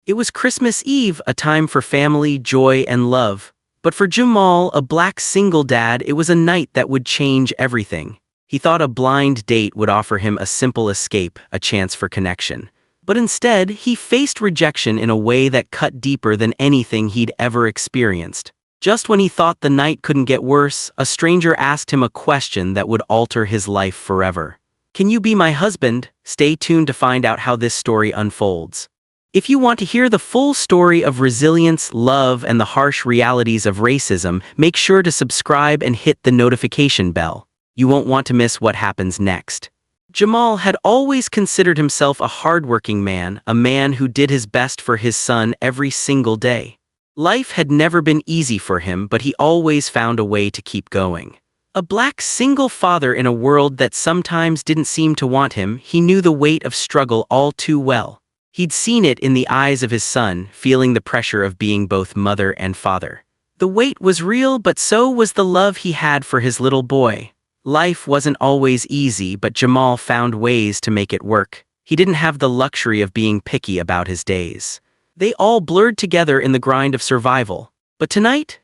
It was Christmas Eve, a time for family, joy, and love. But for Jamal, a black single dad, it was a night that would change everything. He thought a blind date would offer him a simple escape, a chance for connection. But instead, he faced rejection in a way that cut deeper than anything he'd ever experienced. Just when he thought the night couldn't get worse, a stranger asked him a question that would alter his life forever. "Can you be my husband?" Stay tuned to find out how this story unfolds. If you want to hear the full story of resilience, love, and the harsh realities of racism, make sure to subscribe and hit the notification bell. You won't want to miss what happens next. Jamal had always considered himself a hardworking man, a man who did his best for his son every single day. Life had never been easy for him, but he always found a way to keep going. A black single father in a world that sometimes didn't seem to want him, he knew the weight of struggle all too well. He'd seen it in the eyes of his son, feeling the pressure of being both mother and father. The weight was real, but so was the love he had for his little boy. Life wasn't always easy, but Jamal found ways to make it work. He didn't have the luxury of being picky about his days. They all blurred together in the grind of survival. But tonight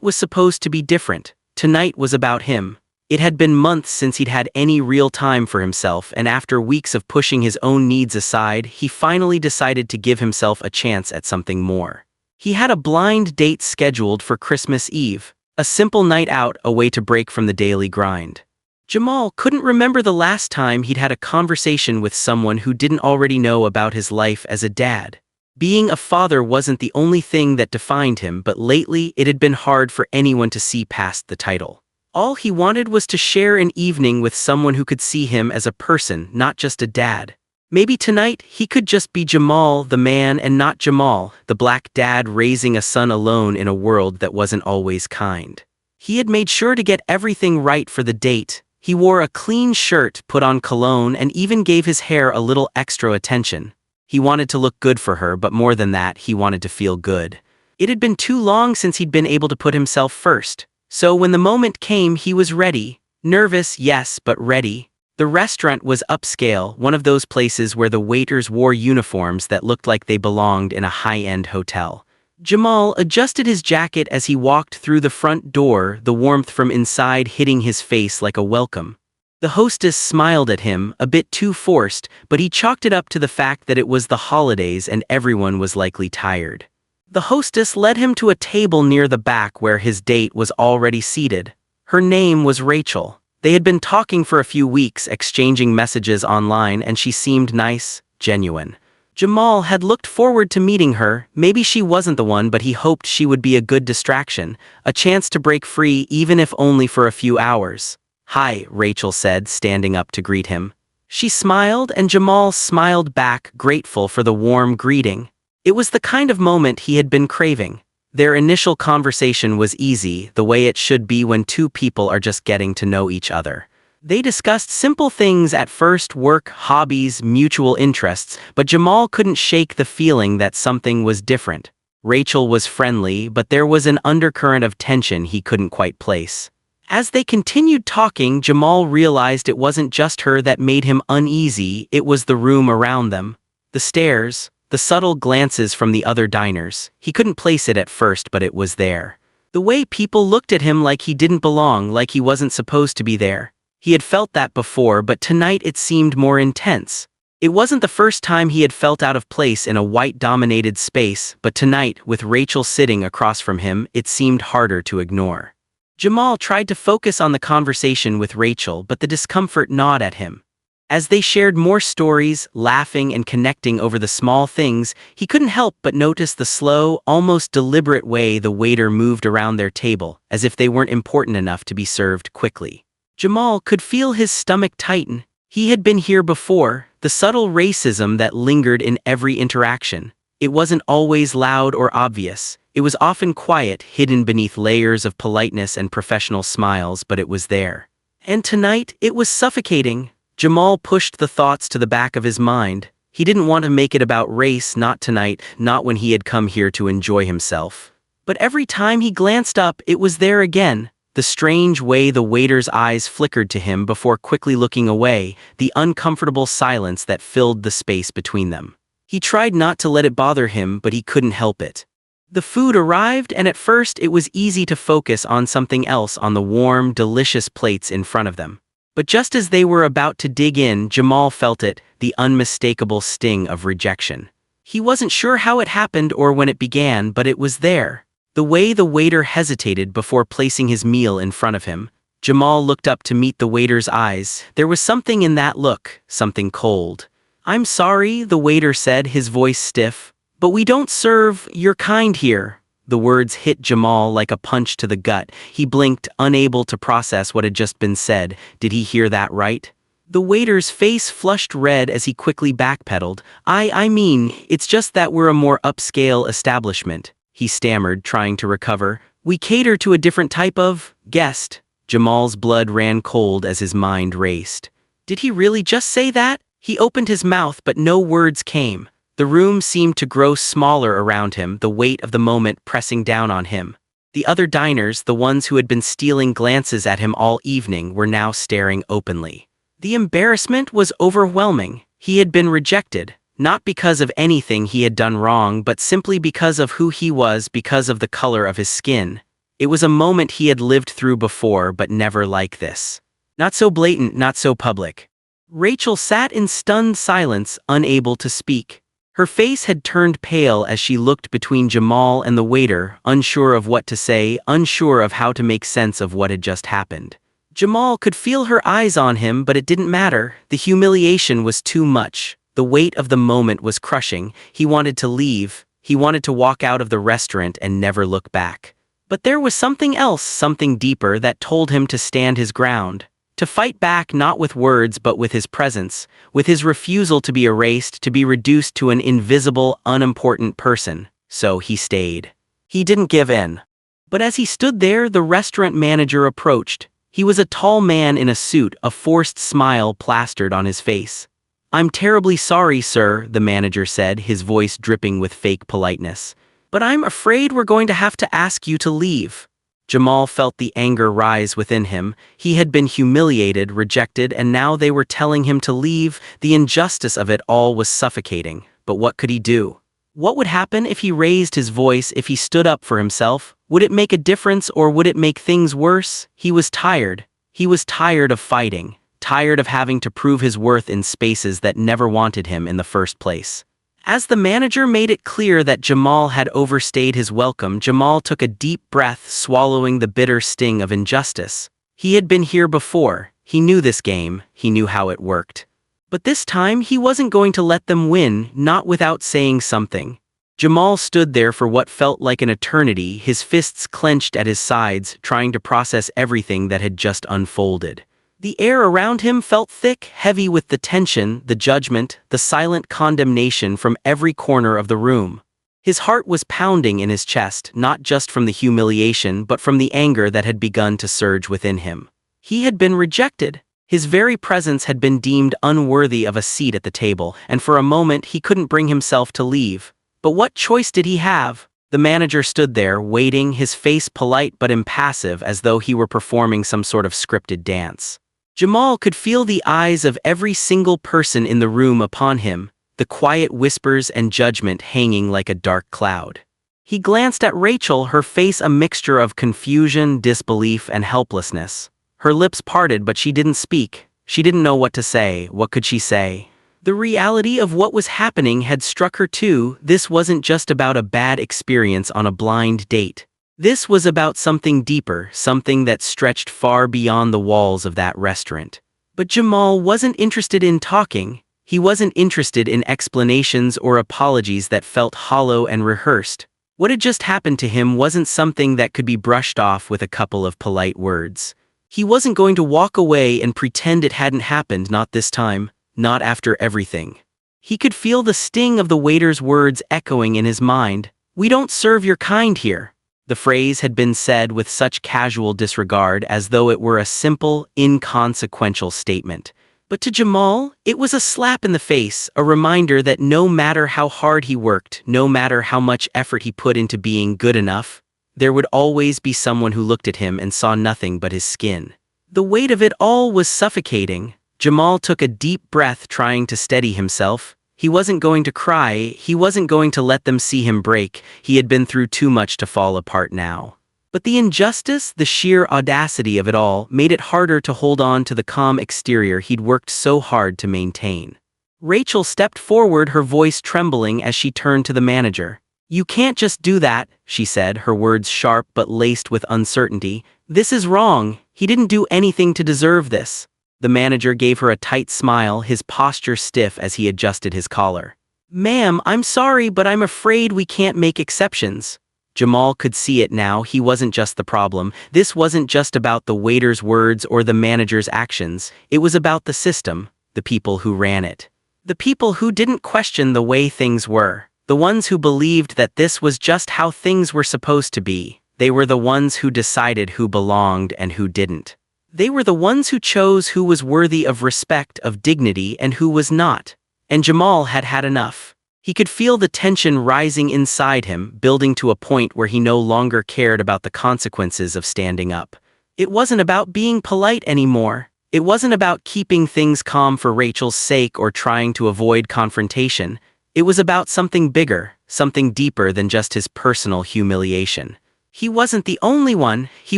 was supposed to be different. Tonight was about him. It had been months since he'd had any real time for himself, and after weeks of pushing his own needs aside, he finally decided to give himself a chance at something more. He had a blind date scheduled for Christmas Eve, a simple night out, a way to break from the daily grind. Jamal couldn't remember the last time he'd had a conversation with someone who didn't already know about his life as a dad. Being a father wasn't the only thing that defined him, but lately it had been hard for anyone to see past the title. All he wanted was to share an evening with someone who could see him as a person, not just a dad. Maybe tonight he could just be Jamal, the man, and not Jamal, the black dad raising a son alone in a world that wasn't always kind. He had made sure to get everything right for the date. He wore a clean shirt, put on cologne, and even gave his hair a little extra attention. He wanted to look good for her, but more than that, he wanted to feel good. It had been too long since he'd been able to put himself first. So when the moment came, he was ready. Nervous, yes, but ready. The restaurant was upscale, one of those places where the waiters wore uniforms that looked like they belonged in a high-end hotel. Jamal adjusted his jacket as he walked through the front door, the warmth from inside hitting his face like a welcome. The hostess smiled at him, a bit too forced, but he chalked it up to the fact that it was the holidays and everyone was likely tired. The hostess led him to a table near the back where his date was already seated. Her name was Rachel. They had been talking for a few weeks, exchanging messages online, and she seemed nice, genuine. Jamal had looked forward to meeting her. Maybe she wasn't the one, but he hoped she would be a good distraction, a chance to break free even if only for a few hours. "Hi," Rachel said, standing up to greet him. She smiled, and Jamal smiled back, grateful for the warm greeting. It was the kind of moment he had been craving. Their initial conversation was easy, the way it should be when two people are just getting to know each other. They discussed simple things at first: work, hobbies, mutual interests, but Jamal couldn't shake the feeling that something was different. Rachel was friendly, but there was an undercurrent of tension he couldn't quite place. As they continued talking, Jamal realized it wasn't just her that made him uneasy, it was the room around them. The stares, the subtle glances from the other diners. He couldn't place it at first, but it was there. The way people looked at him like he didn't belong, like he wasn't supposed to be there. He had felt that before, but tonight it seemed more intense. It wasn't the first time he had felt out of place in a white-dominated space, but tonight, with Rachel sitting across from him, it seemed harder to ignore. Jamal tried to focus on the conversation with Rachel, but the discomfort gnawed at him. As they shared more stories, laughing and connecting over the small things, he couldn't help but notice the slow, almost deliberate way the waiter moved around their table, as if they weren't important enough to be served quickly. Jamal could feel his stomach tighten. He had been here before, the subtle racism that lingered in every interaction. It wasn't always loud or obvious. It was often quiet, hidden beneath layers of politeness and professional smiles, but it was there. And tonight, it was suffocating. Jamal pushed the thoughts to the back of his mind. He didn't want to make it about race, not tonight, not when he had come here to enjoy himself. But every time he glanced up, it was there again. The strange way the waiter's eyes flickered to him before quickly looking away, the uncomfortable silence that filled the space between them. He tried not to let it bother him, but he couldn't help it. The food arrived, and at first it was easy to focus on something else on the warm, delicious plates in front of them. But just as they were about to dig in, Jamal felt it, the unmistakable sting of rejection. He wasn't sure how it happened or when it began, but it was there. The way the waiter hesitated before placing his meal in front of him. Jamal looked up to meet the waiter's eyes. There was something in that look, something cold. "I'm sorry," the waiter said, his voice stiff, "but we don't serve your kind here." The words hit Jamal like a punch to the gut. He blinked, unable to process what had just been said. Did he hear that right? The waiter's face flushed red as he quickly backpedaled. I mean, it's just that we're a more upscale establishment," he stammered, trying to recover. "We cater to a different type of guest." Jamal's blood ran cold as his mind raced. Did he really just say that? He opened his mouth, but no words came. The room seemed to grow smaller around him, the weight of the moment pressing down on him. The other diners, the ones who had been stealing glances at him all evening, were now staring openly. The embarrassment was overwhelming. He had been rejected, not because of anything he had done wrong, but simply because of who he was, because of the color of his skin. It was a moment he had lived through before, but never like this. Not so blatant, not so public. Rachel sat in stunned silence, unable to speak. Her face had turned pale as she looked between Jamal and the waiter, unsure of what to say, unsure of how to make sense of what had just happened. Jamal could feel her eyes on him, but it didn't matter. The humiliation was too much. The weight of the moment was crushing. He wanted to leave. He wanted to walk out of the restaurant and never look back. But there was something else, something deeper, that told him to stand his ground. To fight back not with words but with his presence, with his refusal to be erased, to be reduced to an invisible, unimportant person. So he stayed. He didn't give in. But as he stood there, the restaurant manager approached. He was a tall man in a suit, a forced smile plastered on his face. "I'm terribly sorry, sir," the manager said, his voice dripping with fake politeness. "But I'm afraid we're going to have to ask you to leave." Jamal felt the anger rise within him. He had been humiliated, rejected, and now they were telling him to leave. The injustice of it all was suffocating. But what could he do? What would happen if he raised his voice, if he stood up for himself? Would it make a difference, or would it make things worse? He was tired. He was tired of fighting, tired of having to prove his worth in spaces that never wanted him in the first place. As the manager made it clear that Jamal had overstayed his welcome, Jamal took a deep breath, swallowing the bitter sting of injustice. He had been here before. He knew this game. He knew how it worked. But this time, he wasn't going to let them win, not without saying something. Jamal stood there for what felt like an eternity, his fists clenched at his sides, trying to process everything that had just unfolded. The air around him felt thick, heavy with the tension, the judgment, the silent condemnation from every corner of the room. His heart was pounding in his chest, not just from the humiliation but from the anger that had begun to surge within him. He had been rejected. His very presence had been deemed unworthy of a seat at the table, and for a moment he couldn't bring himself to leave. But what choice did he have? The manager stood there, waiting, his face polite but impassive, as though he were performing some sort of scripted dance. Jamal could feel the eyes of every single person in the room upon him, the quiet whispers and judgment hanging like a dark cloud. He glanced at Rachel, her face a mixture of confusion, disbelief, and helplessness. Her lips parted, but she didn't speak. She didn't know what to say. What could she say? The reality of what was happening had struck her too. This wasn't just about a bad experience on a blind date. This was about something deeper, something that stretched far beyond the walls of that restaurant. But Jamal wasn't interested in talking. He wasn't interested in explanations or apologies that felt hollow and rehearsed. What had just happened to him wasn't something that could be brushed off with a couple of polite words. He wasn't going to walk away and pretend it hadn't happened, not this time, not after everything. He could feel the sting of the waiter's words echoing in his mind. "We don't serve your kind here." The phrase had been said with such casual disregard, as though it were a simple, inconsequential statement. But to Jamal, it was a slap in the face, a reminder that no matter how hard he worked, no matter how much effort he put into being good enough, there would always be someone who looked at him and saw nothing but his skin. The weight of it all was suffocating. Jamal took a deep breath, trying to steady himself. He wasn't going to cry, he wasn't going to let them see him break, he had been through too much to fall apart now. But the injustice, the sheer audacity of it all, made it harder to hold on to the calm exterior he'd worked so hard to maintain. Rachel stepped forward, her voice trembling as she turned to the manager. "You can't just do that," she said, her words sharp but laced with uncertainty. "This is wrong. He didn't do anything to deserve this." The manager gave her a tight smile, his posture stiff as he adjusted his collar. "Ma'am, I'm sorry, but I'm afraid we can't make exceptions." Jamal could see it now, he wasn't just the problem. This wasn't just about the waiter's words or the manager's actions. It was about the system, the people who ran it. The people who didn't question the way things were. The ones who believed that this was just how things were supposed to be. They were the ones who decided who belonged and who didn't. They were the ones who chose who was worthy of respect, of dignity, and who was not. And Jamal had had enough. He could feel the tension rising inside him, building to a point where he no longer cared about the consequences of standing up. It wasn't about being polite anymore. It wasn't about keeping things calm for Rachel's sake or trying to avoid confrontation. It was about something bigger, something deeper than just his personal humiliation. He wasn't the only one, he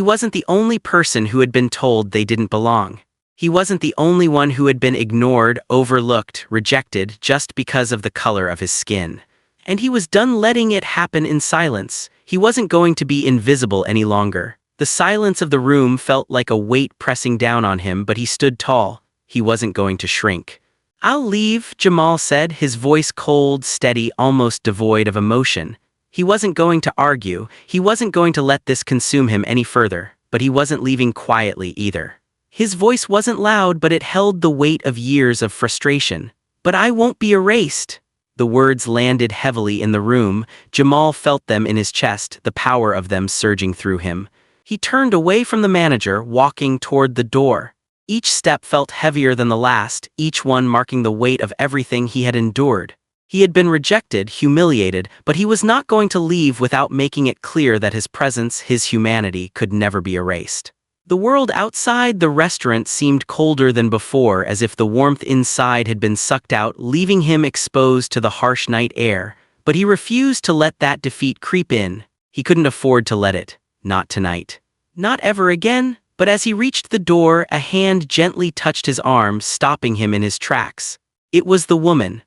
wasn't the only person who had been told they didn't belong. He wasn't the only one who had been ignored, overlooked, rejected just because of the color of his skin. And he was done letting it happen in silence. He wasn't going to be invisible any longer. The silence of the room felt like a weight pressing down on him, but he stood tall. He wasn't going to shrink. "I'll leave," Jamal said, his voice cold, steady, almost devoid of emotion. He wasn't going to argue, he wasn't going to let this consume him any further, but he wasn't leaving quietly either. His voice wasn't loud, but it held the weight of years of frustration. "But I won't be erased." The words landed heavily in the room. Jamal felt them in his chest, the power of them surging through him. He turned away from the manager, walking toward the door. Each step felt heavier than the last, each one marking the weight of everything he had endured. He had been rejected, humiliated, but he was not going to leave without making it clear that his presence, his humanity, could never be erased. The world outside the restaurant seemed colder than before, as if the warmth inside had been sucked out, leaving him exposed to the harsh night air. But he refused to let that defeat creep in. He couldn't afford to let it. Not tonight. Not ever again. But as he reached the door, a hand gently touched his arm, stopping him in his tracks. It was the woman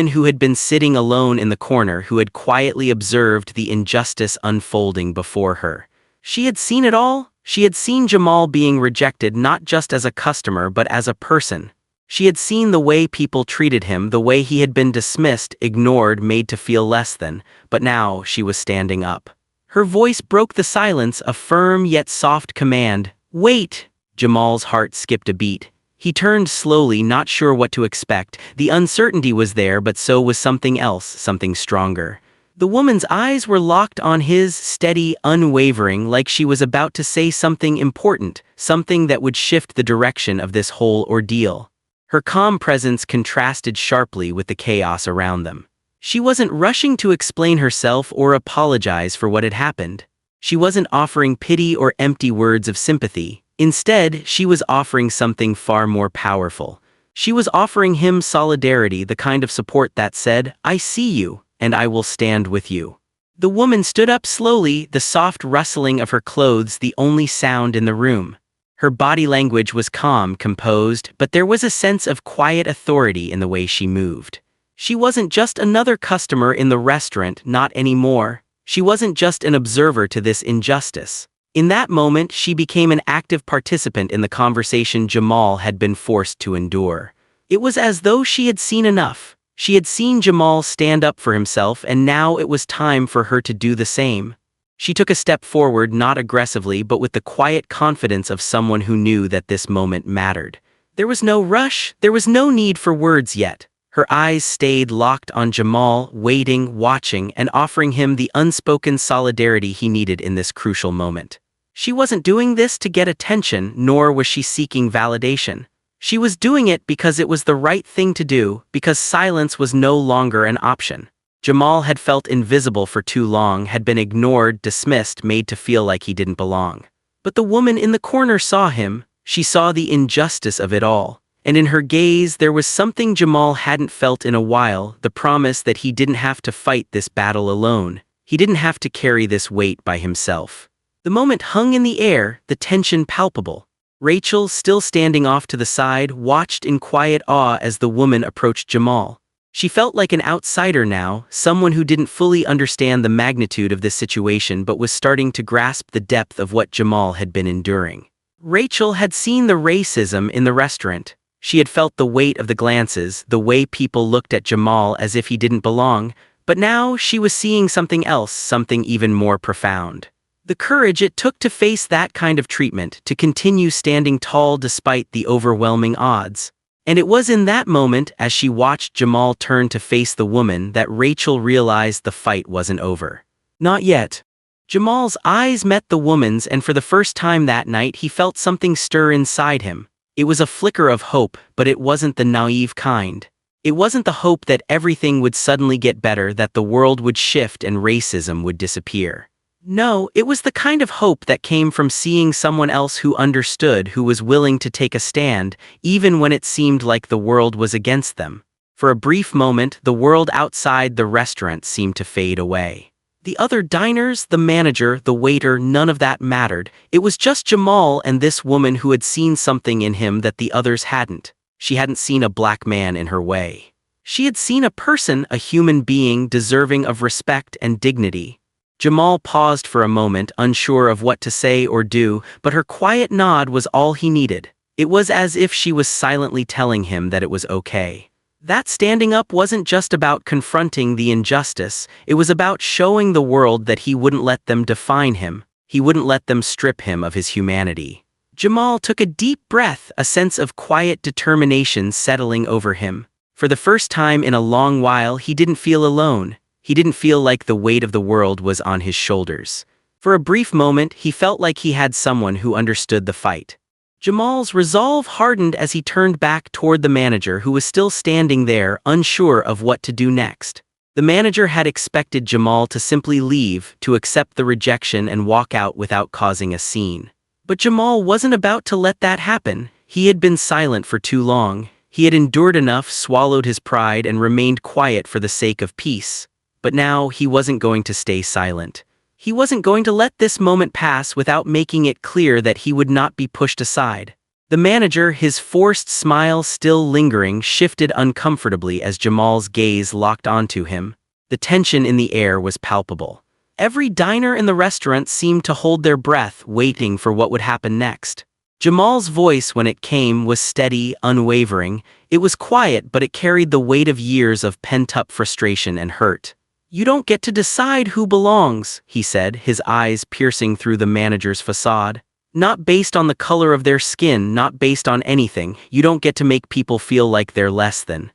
who had been sitting alone in the corner, who had quietly observed the injustice unfolding before her. She had seen it all. She had seen Jamal being rejected not just as a customer but as a person. She had seen the way people treated him, the way he had been dismissed, ignored, made to feel less than, but now she was standing up. Her voice broke the silence, a firm yet soft command. "Wait!" Jamal's heart skipped a beat. He turned slowly, not sure what to expect. The uncertainty was there, but so was something else, something stronger. The woman's eyes were locked on his, steady, unwavering, like she was about to say something important, something that would shift the direction of this whole ordeal. Her calm presence contrasted sharply with the chaos around them. She wasn't rushing to explain herself or apologize for what had happened. She wasn't offering pity or empty words of sympathy. Instead, she was offering something far more powerful. She was offering him solidarity, the kind of support that said, "I see you, and I will stand with you." The woman stood up slowly, the soft rustling of her clothes the only sound in the room. Her body language was calm, composed, but there was a sense of quiet authority in the way she moved. She wasn't just another customer in the restaurant, not anymore. She wasn't just an observer to this injustice. In that moment, she became an active participant in the conversation Jamal had been forced to endure. It was as though she had seen enough. She had seen Jamal stand up for himself, and now it was time for her to do the same. She took a step forward, not aggressively, but with the quiet confidence of someone who knew that this moment mattered. There was no rush, there was no need for words yet. Her eyes stayed locked on Jamal, waiting, watching, and offering him the unspoken solidarity he needed in this crucial moment. She wasn't doing this to get attention, nor was she seeking validation. She was doing it because it was the right thing to do, because silence was no longer an option. Jamal had felt invisible for too long, had been ignored, dismissed, made to feel like he didn't belong. But the woman in the corner saw him. She saw the injustice of it all. and in her gaze there was something Jamal hadn't felt in a while, the promise that he didn't have to fight this battle alone. He didn't have to carry this weight by himself. The moment hung in the air, the tension palpable. Rachel, still standing off to the side, watched in quiet awe as the woman approached Jamal. She felt like an outsider now, someone who didn't fully understand the magnitude of this situation but was starting to grasp the depth of what Jamal had been enduring. Rachel had seen the racism in the restaurant. She had felt the weight of the glances, the way people looked at Jamal as if he didn't belong, but now she was seeing something else, something even more profound. The courage it took to face that kind of treatment, to continue standing tall despite the overwhelming odds. And it was in that moment, as she watched Jamal turn to face the woman, that Rachel realized the fight wasn't over. Not yet. Jamal's eyes met the woman's, and for the first time that night he felt something stir inside him. It was a flicker of hope, but it wasn't the naive kind. It wasn't the hope that everything would suddenly get better, that the world would shift and racism would disappear. No, it was the kind of hope that came from seeing someone else who understood, who was willing to take a stand, even when it seemed like the world was against them. For a brief moment, the world outside the restaurant seemed to fade away. The other diners, the manager, the waiter, none of that mattered. It was just Jamal and this woman who had seen something in him that the others hadn't. She hadn't seen a black man in her way. She had seen a person, a human being deserving of respect and dignity. Jamal paused for a moment, unsure of what to say or do, but her quiet nod was all he needed. It was as if she was silently telling him that it was okay. That standing up wasn't just about confronting the injustice, it was about showing the world that he wouldn't let them define him. He wouldn't let them strip him of his humanity. Jamal took a deep breath, a sense of quiet determination settling over him. For the first time in a long while, he didn't feel alone. He didn't feel like the weight of the world was on his shoulders. For a brief moment, he felt like he had someone who understood the fight. Jamal's resolve hardened as he turned back toward the manager, who was still standing there, unsure of what to do next. The manager had expected Jamal to simply leave, to accept the rejection and walk out without causing a scene. But Jamal wasn't about to let that happen. He had been silent for too long. He had endured enough, swallowed his pride, and remained quiet for the sake of peace. But now he wasn't going to stay silent. He wasn't going to let this moment pass without making it clear that he would not be pushed aside. The manager, his forced smile still lingering, shifted uncomfortably as Jamal's gaze locked onto him. The tension in the air was palpable. Every diner in the restaurant seemed to hold their breath, waiting for what would happen next. Jamal's voice, when it came, was steady, unwavering. It was quiet, but it carried the weight of years of pent-up frustration and hurt. "You don't get to decide who belongs," he said, his eyes piercing through the manager's facade. "Not based on the color of their skin, not based on anything. You don't get to make people feel like they're less than."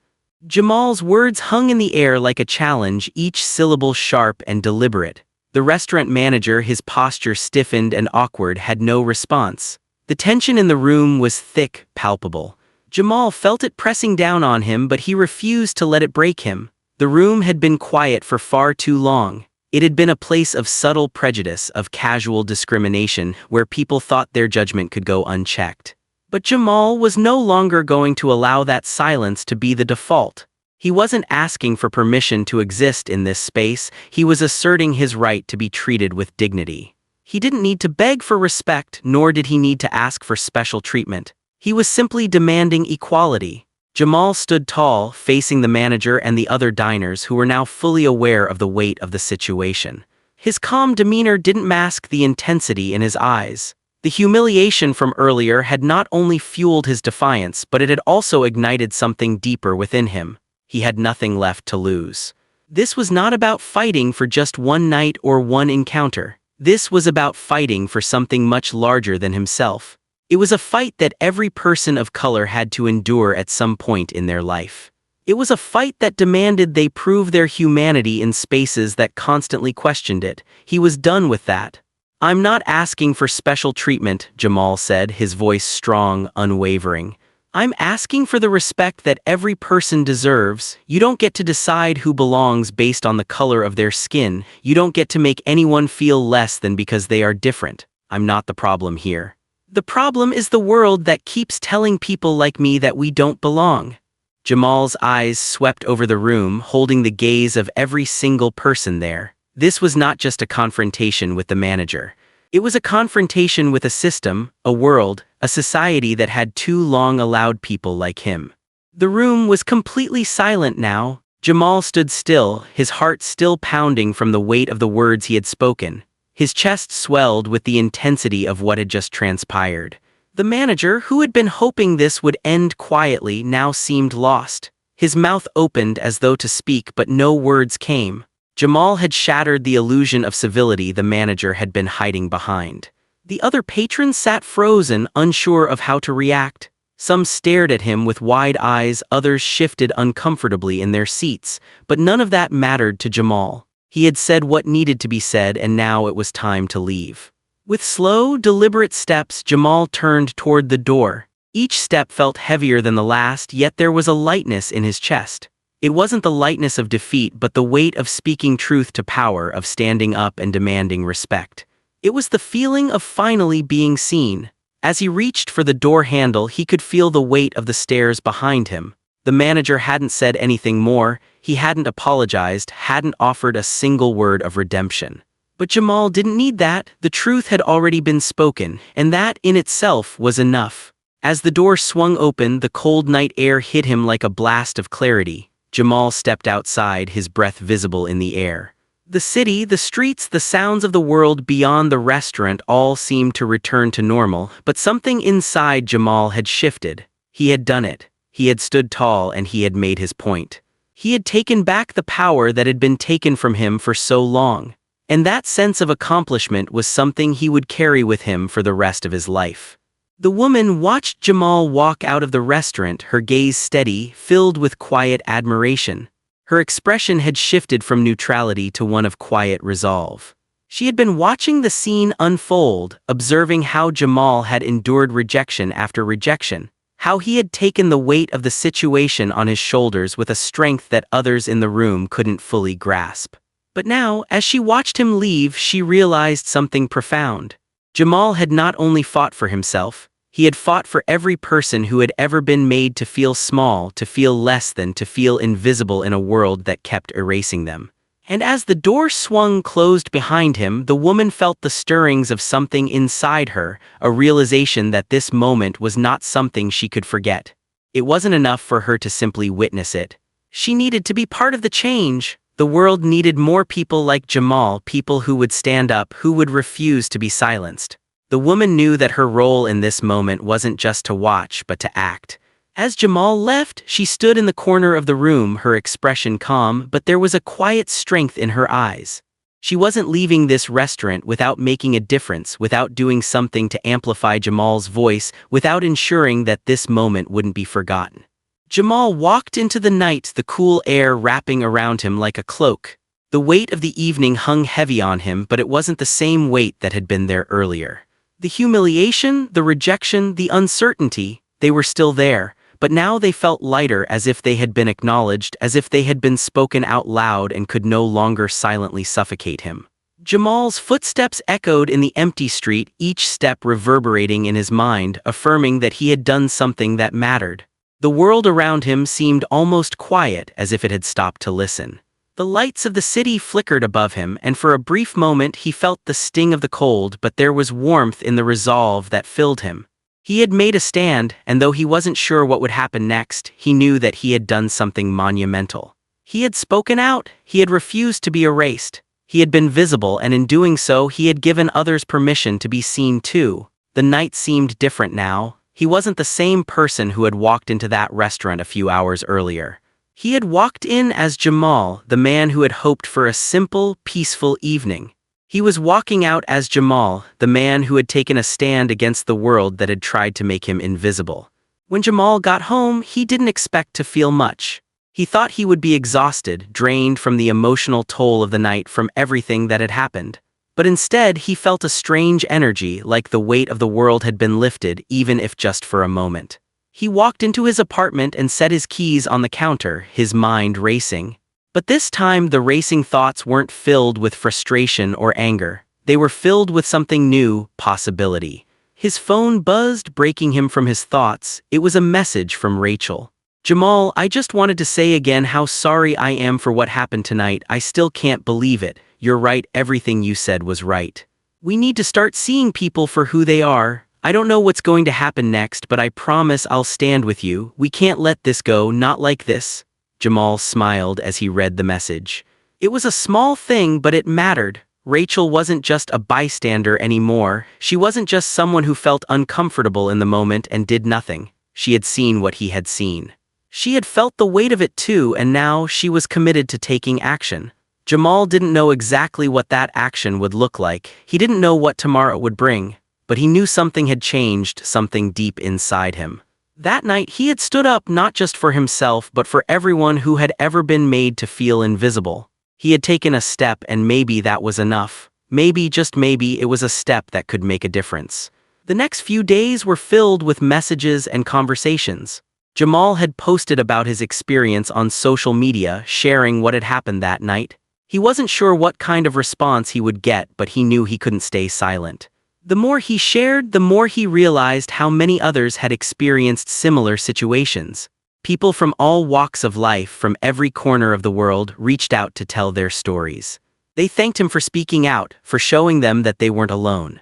Jamal's words hung in the air like a challenge, each syllable sharp and deliberate. The restaurant manager, his posture stiffened and awkward, had no response. The tension in the room was thick, palpable. Jamal felt it pressing down on him, but he refused to let it break him. The room had been quiet for far too long. It had been a place of subtle prejudice, of casual discrimination, where people thought their judgment could go unchecked. But Jamal was no longer going to allow that silence to be the default. He wasn't asking for permission to exist in this space, he was asserting his right to be treated with dignity. He didn't need to beg for respect, nor did he need to ask for special treatment. He was simply demanding equality. Jamal stood tall, facing the manager and the other diners who were now fully aware of the weight of the situation. His calm demeanor didn't mask the intensity in his eyes. The humiliation from earlier had not only fueled his defiance, but it had also ignited something deeper within him. He had nothing left to lose. This was not about fighting for just one night or one encounter. This was about fighting for something much larger than himself. It was a fight that every person of color had to endure at some point in their life. It was a fight that demanded they prove their humanity in spaces that constantly questioned it. He was done with that. "I'm not asking for special treatment," Jamal said, his voice strong, unwavering. "I'm asking for the respect that every person deserves. You don't get to decide who belongs based on the color of their skin. You don't get to make anyone feel less than because they are different. I'm not the problem here." The problem is the world that keeps telling people like me that we don't belong. Jamal's eyes swept over the room, holding the gaze of every single person there. This was not just a confrontation with the manager. It was a confrontation with a system, a world, a society that had too long allowed people like him. The room was completely silent now. Jamal stood still, his heart still pounding from the weight of the words he had spoken. His chest swelled with the intensity of what had just transpired. The manager, who had been hoping this would end quietly, now seemed lost. His mouth opened as though to speak, but no words came. Jamal had shattered the illusion of civility the manager had been hiding behind. The other patrons sat frozen, unsure of how to react. Some stared at him with wide eyes, others shifted uncomfortably in their seats, but none of that mattered to Jamal. He had said what needed to be said, and now it was time to leave. With slow, deliberate steps, Jamal turned toward the door. Each step felt heavier than the last, yet there was a lightness in his chest. It wasn't the lightness of defeat, but the weight of speaking truth to power, of standing up and demanding respect. It was the feeling of finally being seen. As he reached for the door handle, he could feel the weight of the stairs behind him. The manager hadn't said anything more, he hadn't apologized, hadn't offered a single word of redemption. But Jamal didn't need that. The truth had already been spoken, and that in itself was enough. As the door swung open, the cold night air hit him like a blast of clarity. Jamal stepped outside, his breath visible in the air. The city, the streets, the sounds of the world beyond the restaurant all seemed to return to normal, but something inside Jamal had shifted. He had done it. He had stood tall, and he had made his point. He had taken back the power that had been taken from him for so long. And that sense of accomplishment was something he would carry with him for the rest of his life. The woman watched Jamal walk out of the restaurant, her gaze steady, filled with quiet admiration. Her expression had shifted from neutrality to one of quiet resolve. She had been watching the scene unfold, observing how Jamal had endured rejection after rejection, how he had taken the weight of the situation on his shoulders with a strength that others in the room couldn't fully grasp. But now, as she watched him leave, she realized something profound. Jamal had not only fought for himself, he had fought for every person who had ever been made to feel small, to feel less than, to feel invisible in a world that kept erasing them. And as the door swung closed behind him, the woman felt the stirrings of something inside her, a realization that this moment was not something she could forget. It wasn't enough for her to simply witness it. She needed to be part of the change. The world needed more people like Jamal, people who would stand up, who would refuse to be silenced. The woman knew that her role in this moment wasn't just to watch, but to act. As Jamal left, she stood in the corner of the room, her expression calm, but there was a quiet strength in her eyes. She wasn't leaving this restaurant without making a difference, without doing something to amplify Jamal's voice, without ensuring that this moment wouldn't be forgotten. Jamal walked into the night, the cool air wrapping around him like a cloak. The weight of the evening hung heavy on him, but it wasn't the same weight that had been there earlier. The humiliation, the rejection, the uncertainty, they were still there, but now they felt lighter, as if they had been acknowledged, as if they had been spoken out loud and could no longer silently suffocate him. Jamal's footsteps echoed in the empty street, each step reverberating in his mind, affirming that he had done something that mattered. The world around him seemed almost quiet, as if it had stopped to listen. The lights of the city flickered above him, and for a brief moment he felt the sting of the cold, but there was warmth in the resolve that filled him. He had made a stand, and though he wasn't sure what would happen next, he knew that he had done something monumental. He had spoken out, he had refused to be erased. He had been visible, and in doing so, he had given others permission to be seen too. The night seemed different now. He wasn't the same person who had walked into that restaurant a few hours earlier. He had walked in as Jamal, the man who had hoped for a simple, peaceful evening. He was walking out as Jamal, the man who had taken a stand against the world that had tried to make him invisible. When Jamal got home, he didn't expect to feel much. He thought he would be exhausted, drained from the emotional toll of the night, from everything that had happened. But instead, he felt a strange energy, like the weight of the world had been lifted, even if just for a moment. He walked into his apartment and set his keys on the counter, his mind racing. But this time the racing thoughts weren't filled with frustration or anger. They were filled with something new, possibility. His phone buzzed, breaking him from his thoughts. It was a message from Rachel. Jamal, I just wanted to say again how sorry I am for what happened tonight. I still can't believe it. You're right, everything you said was right. We need to start seeing people for who they are. I don't know what's going to happen next, but I promise I'll stand with you. We can't let this go, not like this. Jamal smiled as he read the message. It was a small thing, but it mattered. Rachel wasn't just a bystander anymore. She wasn't just someone who felt uncomfortable in the moment and did nothing. She had seen what he had seen. She had felt the weight of it too, and now she was committed to taking action. Jamal didn't know exactly what that action would look like. He didn't know what tomorrow would bring, but he knew something had changed, something deep inside him. That night, he had stood up not just for himself, but for everyone who had ever been made to feel invisible. He had taken a step, and maybe that was enough. Maybe, just maybe, it was a step that could make a difference. The next few days were filled with messages and conversations. Jamal had posted about his experience on social media, sharing what had happened that night. He wasn't sure what kind of response he would get, but he knew he couldn't stay silent. The more he shared, the more he realized how many others had experienced similar situations. People from all walks of life, from every corner of the world, reached out to tell their stories. They thanked him for speaking out, for showing them that they weren't alone.